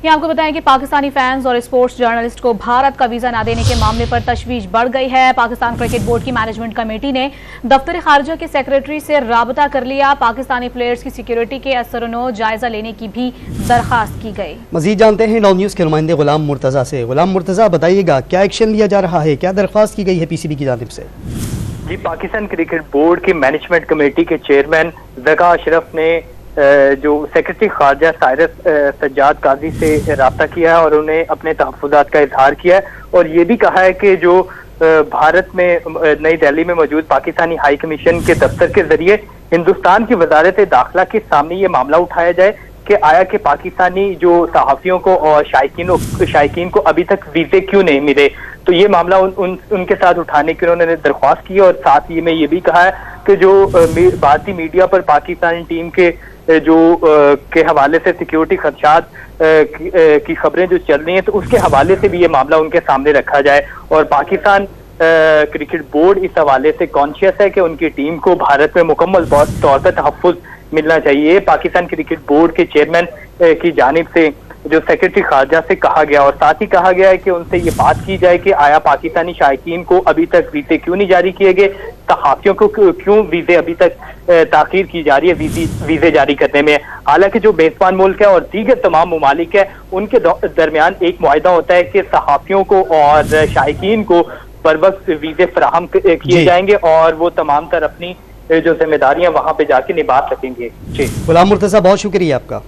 ये आपको बताएं कि पाकिस्तानी फैंस और स्पोर्ट्स जर्नलिस्ट को भारत का वीजा न देने के मामले पर तशवीश बढ़ गई है। पाकिस्तान क्रिकेट बोर्ड की मैनेजमेंट कमेटी ने दफ्तर खारजा के सेक्रेटरी से राबता कर लिया। पाकिस्तानी प्लेयर्स की सिक्योरिटी के असर-ओ-नो जायजा लेने की भी दरखास्त की गई। मजीद जानते हैं नौ न्यूज़ के नुमाइंदे गुलाम मुर्तजा से। गुलाम मुर्तजा, बताइएगा क्या एक्शन लिया जा रहा है, क्या दरख्वास्त की गई है पीसीबी की जानिब से? जी, पाकिस्तान क्रिकेट बोर्ड की मैनेजमेंट कमेटी के चेयरमैन जका अशरफ ने जो सेक्रेटरी खारजा साइरस सज्जाद काजी से राब्ता किया है और उन्हें अपने तहफ़्फ़ुज़ात का इजहार किया है और ये भी कहा है कि जो भारत में नई दिल्ली में मौजूद पाकिस्तानी हाई कमीशन के दफ्तर के जरिए हिंदुस्तान की वजारत दाखिला के सामने ये मामला उठाया जाए कि आया कि पाकिस्तानी जो सहाफ़ियों को और शायकीन को अभी तक वीज़े क्यों नहीं मिले। तो ये मामला उनके साथ उठाने की उन्होंने दरख्वास्त की और साथ ही में ये भी कहा है कि जो भारतीय मीडिया पर पाकिस्तानी टीम के के हवाले से सिक्योरिटी खदशात की खबरें जो चल रही हैं तो उसके हवाले से भी ये मामला उनके सामने रखा जाए और पाकिस्तान क्रिकेट बोर्ड इस हवाले से कॉन्शियस है कि उनकी टीम को भारत में मुकम्मल तौर पर तहफ़्फ़ुज़ मिलना चाहिए। पाकिस्तान क्रिकेट बोर्ड के चेयरमैन की जानिब से जो सेक्रेटरी खारजा से कहा गया और साथ ही कहा गया है कि उनसे ये बात की जाए कि आया पाकिस्तानी शायकीन को अभी तक वीज़े क्यों नहीं जारी किए गए, सहाफ़ियों को क्यों वीज़े अभी तक ताख़ीर की जा रही है वीज़े जारी करने में। हालांकि जो मेज़बान मुल्क है और दीगर तमाम ममालिक है उनके दरमियान एक मुआहदा होता है कि सहाफ़ियों को और शायकीन को बर वक्त वीज़े फराहम किए जाएंगे और वो तमाम तर अपनी जो जिम्मेदारियां वहां पे जाके निभा सकेंगे। जी गुलाम मुर्तजा, बहुत शुक्रिया आपका।